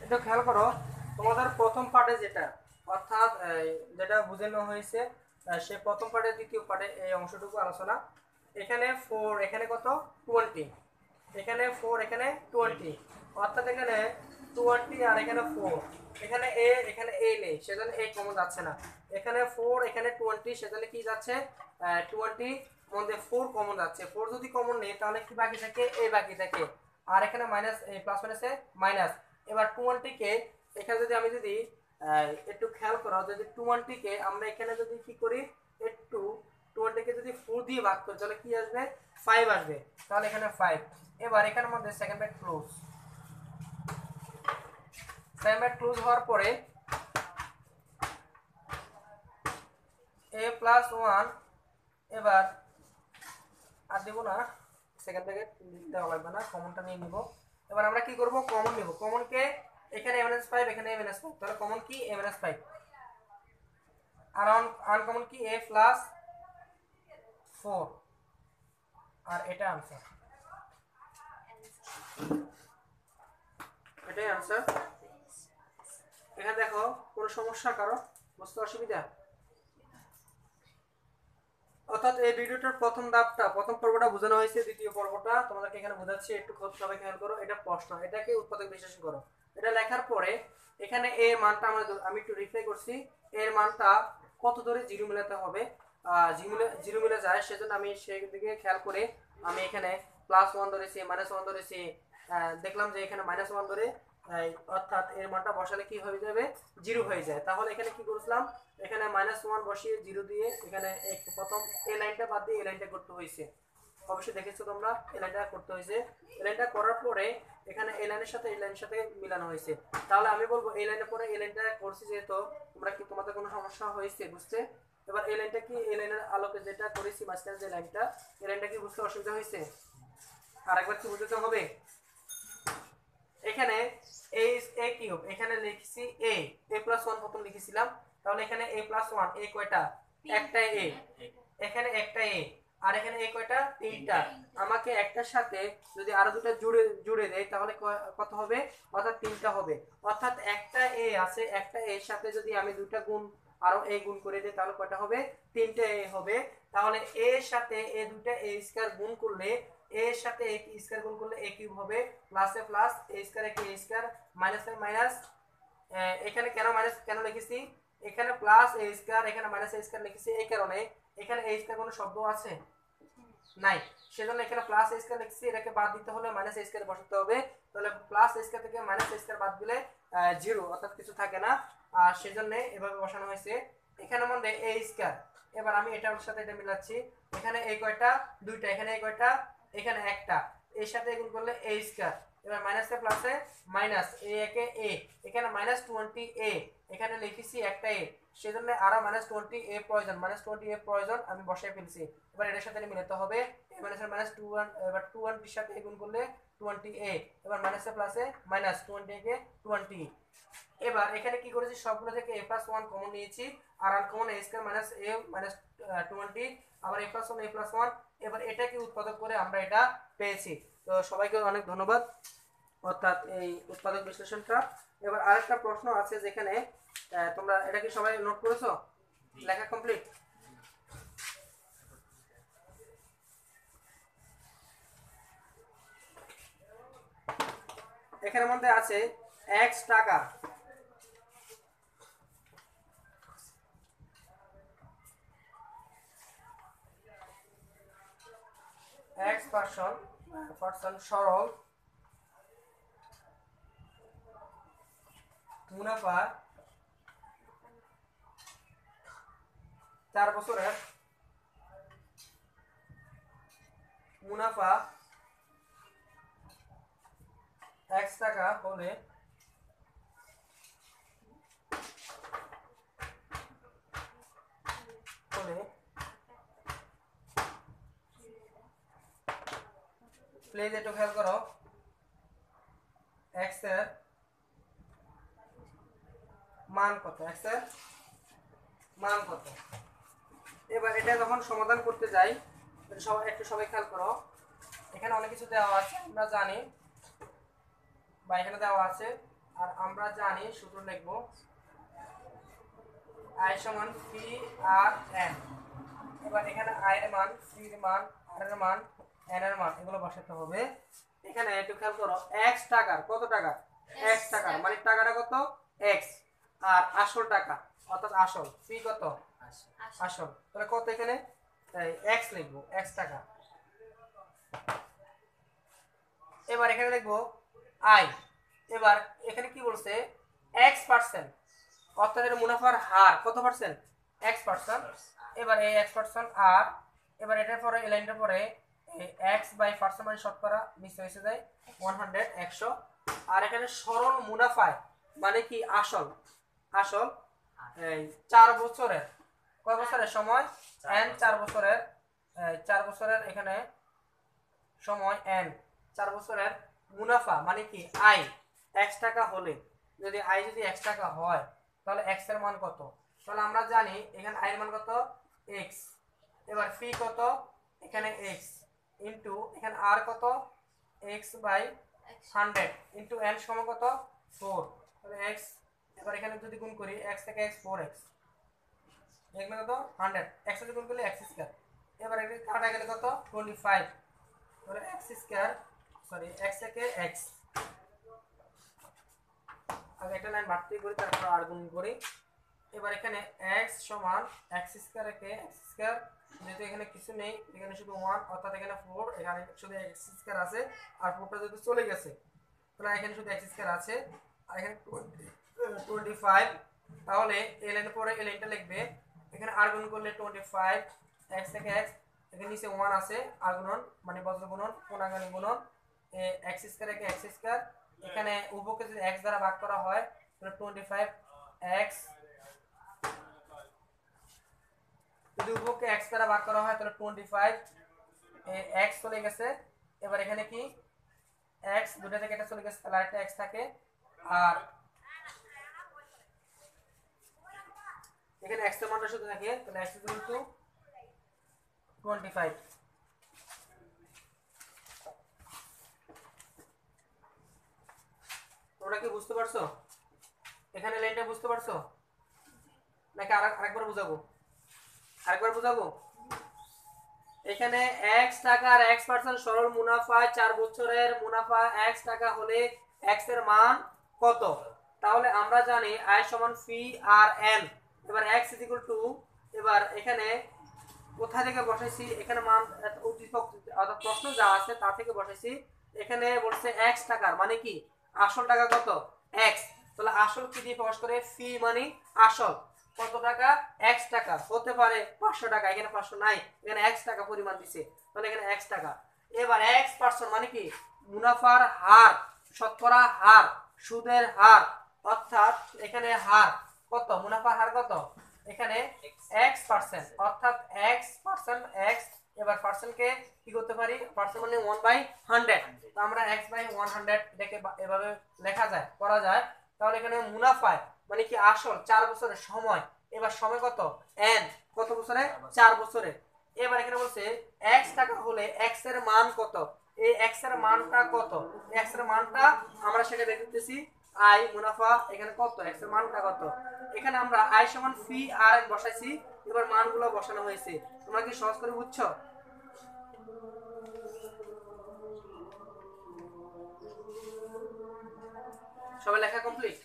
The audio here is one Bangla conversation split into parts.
এটা খেয়াল করো, তোমাদের প্রথম পার্টে যেটা অর্থাৎ যেটা বোঝানো হয়েছে সে প্রথম পার্টের দ্বিতীয় পার্টে এই অংশটুকু আলোচনা। এখানে 4, এখানে কত 20, এখানে 4, এখানে 20, অর্থাৎ এখানে 20 আর এখানে 4, এখানে এ নেই, সেজন্য এ কমন যাচ্ছে না। এখানে 4, এখানে 20, সেজন্য কি যাচ্ছে 20 মধ্যে 4 কমন যাচ্ছে। 4 যদি কমন নেই তাহলে কি বাকি থাকে, এ বাকি থাকে। আর এখানে মাইনাস, এই প্লাস মাইনাসে মাইনাস। এবার 20 কে এখানে যদি আমি যদি একটু খেয়াল করো, যদি 20 কে আমরা এখানে যদি কি করি, একটু 20 কে যদি 4 দিয়ে ভাগ করি তাহলে কি আসবে, 5 আসবে। তাহলে এখানে 5। এবার এখানের মধ্যে second bracket close, second bracket close হওয়ার পরে a প্লাস 1, এবার আর দেব না, সেকেন্ড ব্র্যাকেট দেওয়া লাগবে না, কমনটা নিয়ে নিব। এবার আমরা কি করব, কমন নিব। কমন কে এখানে a-5, এখানে a-5, তাহলে কমন কি a-5, আর আনকমন কি a প্লাস 4, আর এটা आंसर, এটাই आंसर। এখানে দেখো কোনো সমস্যা কারো বুঝতে অসুবিধা? অর্থাৎ এই ভিডিওটার প্রথম ধাপটা, প্রথম পর্বটা বোঝানো হয়েছে, দ্বিতীয় পর্বটা তোমাদেরকে এখানে বোঝাচ্ছি, একটু সবাই খেয়াল করো। এটা প্রশ্ন, এটাকে উৎপাদক বিশ্লেষণ করো। এটা লেখার পরে এখানে এর মানটা আমি একটু রিপ্লাই করছি, এর মানটা কত ধরে জিরো মেলাতে হবে, জিরো মিলে যায়, সেজন্য আমি সেই দিকে খেয়াল করে আমি এখানে +1 ধরেছি, -1 ধরেছি। দেখলাম যে এখানে -1 ধরে, অর্থাৎ এর মানটা বসালে কি হয়ে যাবে, জিরো হয়ে যায়। তাহলে এখানে কি করছিলাম, এখানে -1 বসিয়ে জিরো দিয়ে এখানে প্রথম এই লাইনটা বাদ দিয়ে এই লাইনটা করতে হয়েছে। অবশ্যই দেখেছো তোমরা, এই লাইনটা করতে হয়েছে। এই লাইনটা করার পরে এখানে এই লাইনের সাথে এই লাইনের সাথে মিলানো হয়েছে। তাহলে আমি বলবো এই লাইনের পরে এই লাইনটা করছি, যেহেতু তোমরা কি তোমাদের কোনো সমস্যা হয়েছে বুঝতে? এবার এই লাইনটা কি, এই লাইনের আলোকে যেটা করেছি মাঝখানে যে লাইনটা, এই লাইনটা কি বুঝতে অসুবিধা হয়েছে? আরেকবার কি বুঝতে হবে? এখানে এ কিউব, এখানে লিখছি a প্লাস 1 প্রথম লিখেছিলাম, তাহলে এখানে a প্লাস 1, এ কয়টা, একটা a, এখানে একটা a, আর এখানে a কয়টা, তিনটা। আমাকে একটার সাথে যদি আরো দুটো জুড়ে দেই তাহলে কত হবে, অর্থাৎ তিনটা হবে। অর্থাৎ একটা a আছে, একটা a এর সাথে যদি আমি দুটো গুণ আরো a গুণ করে দেই তাহলে কয়টা হবে, তিনটা a হবে। তাহলে a এর সাথে a দুটো a স্কয়ার গুণ করলে, a এর সাথে a স্কয়ার গুণ করলে a কিউব হবে, প্লাসে plus, a square a square, মাইনাসে মাইনাস। এখানে কেন মাইনাস কেন লিখেছি, এখানে প্লাস a স্কয়ার, এখানে মাইনাস a স্কয়ার লিখেছি এই কারণে, এখানে a স্কয়ার কোনো শব্দ আছে নাই, সেজন্য এখানে প্লাস a স্কয়ার লিখেছি। এটাকে বাদ দিতে হলে মাইনাস a স্কয়ার বসাতে হবে। তাহলে প্লাস a স্কয়ার থেকে মাইনাস a স্কয়ার বাদ দিলে জিরো, অর্থাৎ কিছু থাকে না, আর সেজন্য এভাবে বসানো হয়েছে। এখানে মধ্যে a স্কয়ার, এবার আমি এটার সাথে এটা মিলাচ্ছি। এখানে এই কয়টা, দুইটা, এখানে এই কয়টা, এখানে একটা, এর সাথে গুণ করলে a স্কয়ার। এবার মাইনাসে প্লাসে মাইনাস, a একে a, এখানে -20a, এখানে লিখেছি একটা a, সেজন্য আরো -20a প্রয়োজন, -20a প্রয়োজন, আমি বসায় ফেলছি। এবার এর সাথে মিলাতে হবে, a মাইনাসের -21, এবার 21 এর সাথে গুণ করলে 20a, এবার মাইনাসে প্লাসে মাইনাস 20 কে 20। এবার এখানে কি করেছি, সবগুলো থেকে a+1 কমন নিয়েছি, আর uncommon a square minus a minus 20, আবার a+1 a+1। এবার এটাকে উৎপাদক করে আমরা এটা পেয়েছি। তো সবাইকে অনেক ধন্যবাদ, অর্থাৎ এই উৎপাদক বিশ্লেষণটা। এবার আরেকটা প্রশ্ন আছে যেখানে তোমরা এটা কি সবাই নোট করেছো, লেখা কমপ্লিট? এখানের মধ্যে আছে x টাকা, x পার্সন সরল মুনাফা 4 বছরের মুনাফা x টাকা হলে প্লিজ একটু খেয়াল করো, x এর মান কত, x এর মান কত। এবার এটা যখন সমাধান করতে যাই, একটু সবাই খেয়াল করো, এখানে অনেক কিছু দেওয়া আছে আমরা জানি, বা এখানে দেওয়া আছে আর আমরা জানি সূত্র লিখব আই সমান পি আর এন। এবার এখানে আই এর মান, পি এর মান, আর এর মান, এন এর মান এগুলো বসাতে হবে। এখানে একটু খেয়াল করো, x টাকার কত টাকা, x টাকার মানে টাকাটা কত x, আর আসল টাকা অর্থাৎ আসল পি কত আসল, তাহলে কত এখানে x লিখবো, x টাকা। এবার এখানে লিখবো আই। এবার এখানে কি বলছে x%, অর্থাৎ এর মুনাফার হার কত পার্সেন্ট, x%। এবার এই x% আর এবার এটার পরে এই লাইনটার পরে x বাই পার্সেন্ট মানে শতকরা মিশ্র হয়ে যায় 100 100। আর এখানে সরল মুনাফায় মানে কি আসল, আসল এই 4 বছরের, কয় বছরের সময় n, 4 বছরের, 4 বছরের এখানে সময় n, 4 বছরের মুনাফা মানে কি আই x টাকা হলে, যদি আই যদি x টাকা হয় তাহলে x এর মান কত, তাহলে আমরা জানি এখানে আই এর মান কত x, এবার ফি কত এখানে x ইনটু এখানে আর কত x বাই 100 ইনটু n সমান কত 4, তাহলে x, এবার এখানে যদি গুণ করি x থেকে x 4x, এখানে কত 100, x এর গুণ করলে x স্কয়ার, এবার এটা কাটা গেলে কত 25, তাহলে x স্কয়ার সরি x থেকে x, আগে একটা লাইন বাড়তি করি তারপর আর গুণ করি। এবার এখানে x সমান x স্কয়ার কে x স্কয়ার, যেহেতু এখানে কিছু নেই এখানে শুধু 1 অর্থাৎ এখানে 4, এখানে শুধু x স্কয়ার আছে আর 4টা যদি চলে গেছে তাহলে এখানে শুধু x স্কয়ার আছে আর এখানে 25, তাহলে এই লাইনের পরে এই লাইনটা লিখবে, এখানে আর গুণ করলে 25 x থেকে x, এখানে নিচে 1 আছে আর গুণন মানে বজ্র গুণন কোণাগামী গুণন x স্কয়ার কে x স্কয়ার, এখানে উভয়কে যদি x দ্বারা ভাগ করা হয় তাহলে 25x, যদি উভয়কে x দ্বারা ভাগ করা হয় তাহলে 25 x চলে গেছে। এবার এখানে কি x দুটো থেকে এটা চলে গেছে তাহলে আরেকটা x থাকে, আর এখানে x এর মানটা শুধু থাকে তাহলে x = 25। তোমরা কি বুঝতে পারছো, এখানে লাইনটা বুঝতে পারছো নাকি আরেকবার বুঝাবো, আরেকবার বুঝাবো। এখানে x টাকার x% সরল মুনাফা 4 বছরের মুনাফা x টাকা হলে x এর মান কত, তাহলে আমরা জানি i সমান পি আর এন। এবার x এবার এখানে কোথা থেকে বসাইছি, এখানে মান উদ্দীপক অর্থাৎ প্রশ্ন যা আছে তা থেকে বসাইছি। এখানে বলছে x টাকার মানে কি আসল টাকা কত x, তাহলে আসল কি দিয়ে প্রকাশ করে, ফি মানে আসল কত টাকা x টাকা, হতে পারে 500 টাকা, এখানে 500 নাই, এখানে x টাকা পরিমাণ দিছে তাহলে এখানে x টাকা। এবার x% মানে কি মুনাফার হার, শতকরা হার, সুদের হার, অর্থাৎ এখানে হার কত, মুনাফার হার কত এখানে x%, অর্থাৎ x%, x। এবার পার্সেন্ট কে কি করতে পারি, পার্সেন্ট মানে 1/100, তো আমরা x/100 এটাকে এভাবে লেখা যায় করা যায়। তাহলে এখানে মুনাফায় মানে কি আসল 4 বছরের সময়, এবার সময় কত n, কত বছরে 4 বছরে। এবার এখানে বলছে x টাকা হলে x এর মান কত, এই x এর মানটা কত, x এর মানটা আমরা সেটা দেখতেছি আই মুনাফা, এখানে কত x এর মানটা কত, এখানে আমরা i সমান পি আর এন বসাইছি, এবার মানগুলো বসানো হয়েছে। তোমরা কি সহজ করে বুঝছো, সবাই লেখা কমপ্লিট?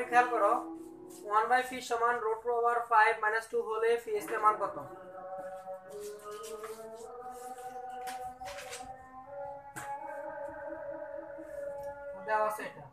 খেয়াল করো 1/ফি সমান √5 - 2 হলে ফি স্কয়ার মান কত? দেওয়া আছে এটা।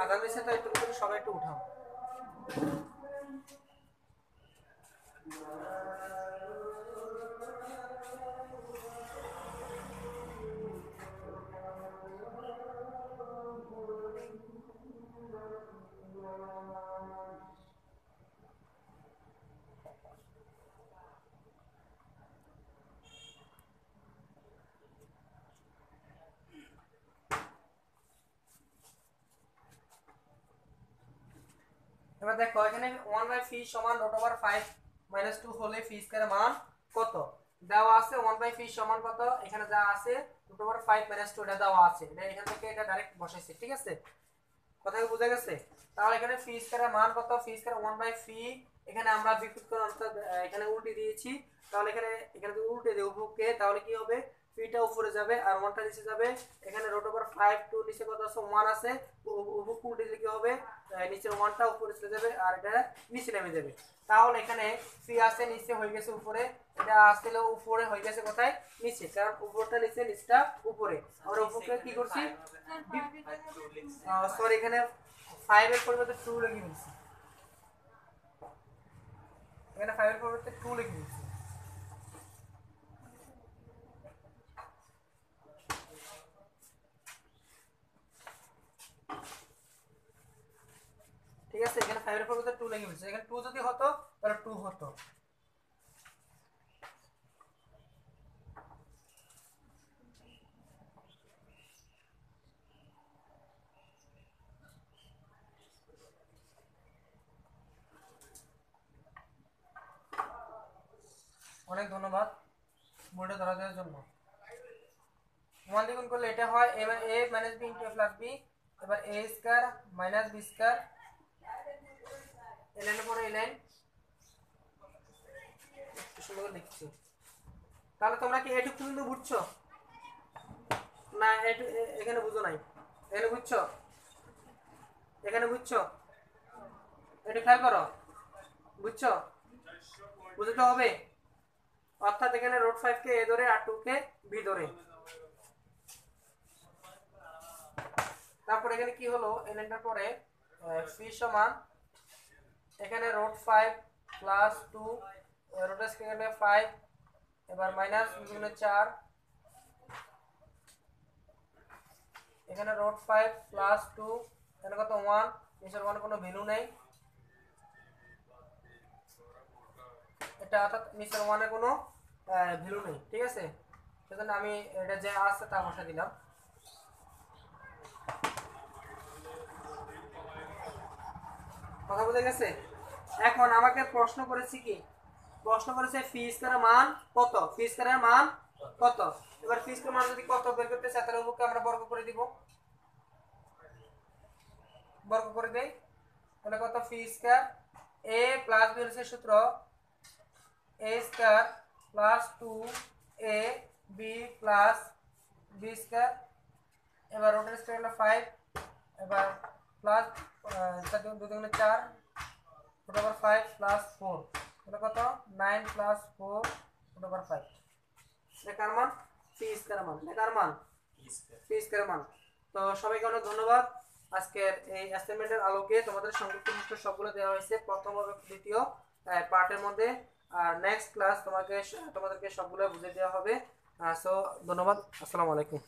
আধা দিছে তো একটু করে সবাই একটু উঠাও। এবার দেখো এখানে 1/ফি সমান √5 - 2 হলে ফি স্কয়ার মান কত দেওয়া আছে? 1/ফি সমান কত এখানে যা আছে √5 - 2 এটা দেওয়া আছে, এটা এখান থেকে এটা ডাইরেক্ট বসাইছি, ঠিক আছে? কথা কি বোঝা গেছে? তাহলে এখানে ফি স্কয়ারের মান কত? ফি স্কয়ার 1/ফি, এখানে আমরা বিপরীত করে অর্থাৎ এখানে উল্টে দিয়েছি, তাহলে এখানে যদি উল্টে দেই উভয়কে তাহলে কি হবে? ফিটা উপরে যাবে আর 1টা নিচে যাবে। এখানে √5 টু নিচে কত আছে? 1 আছে, উভয় উল্টে দিলে কি হবে? নিচের 1টা উপরে চলে যাবে আর এটা নিচে নেমে যাবে। তাহলে এখানে ফি আছে নিচে হয়ে গেছে উপরে, এটা আসলে উপরে হয়ে গেছে কোথায়? নিচে, কারণ উপরটা নিচে নিচটা উপরে। আমরা উপরকে কি করছি? সরি, এখানে 5 এর পরিবর্তে 2 লিখে দিয়েছি, এখানে 5 এর পরিবর্তে 2 লিখে দিয়েছি। ঠিক আছে, এখানে 5 এর পরিবর্তে 2 লিখে দিয়েছি। এখানে 2 যদি হতো তাহলে 2 হতো। অনেক ধন্যবাদ বোর্ডে ধরা দেওয়ার জন্য। 1 দ্বিগুণ করলে এটা হয়, এবার a - b * a + b, এবার a স্কয়ার - b স্কয়ার, এই লাইনের পরে এই লাইন সুন্দর করে লিখছি। তাহলে তোমরা কি এটুকু পর্যন্ত বুঝছো? না এখানে বুঝো নাই? এখানে বুঝছো? এখানে বুঝছো? এটা খেয়াল করো, বুঝছো? বুঝতে হবে, অর্থাৎ এখানে √5 কে a ধরে আর 2 কে b ধরে। তারপর এখানে কি হলো? এই লাইনটার পরে ফি সমান এখানে √5 + 2 √5 5, এবার -4, এখানে √5 + 2, এখানে কত? 1, নিচের 1 কোনো ভ্যালু নেই, এটা অর্থাৎ নিচের 1 এর কোনো ভ্যালু নেই, ঠিক আছে? সেজন্য আমি এটা যে আছে তা বসা দিলাম। কথা বুঝে গেছে? এখন আমাকে প্রশ্ন করেছে কি? প্রশ্ন করেছে ফি স্কয়ারের মান কত? ফি স্কয়ারের মান কত? এবার ফি স্কয়ারের মান যদি কত বের করতে চাই তাহলে উভয়কে আমরা বর্গ করে দিব, বর্গ করে দেই, তাহলে কত? ফি স্কয়ার a + b এর সূত্র a square + 2a b + b square, এবার রুটের স্কয়ার হলো 5, এবার প্লাস 2 দুগুণে 4 √5 + 4, এটা কত? 9 + 4 √5। এটার মান ফি স্কয়ার মান, এটার মান ফি স্কয়ার মান। তো সবাইকে অনেক ধন্যবাদ। আজকের এই অ্যাসাইনমেন্টের আলোকে তোমাদের সংক্ষিপ্ত প্রশ্ন সবগুলো দেওয়া হয়েছে প্রথম ও দ্বিতীয় পার্টের মধ্যে, আর নেক্সট ক্লাস তোমাদেরকে সবগুলো বুঝিয়ে দেওয়া হবে। সো ধন্যবাদ, আসসালামু আলাইকুম।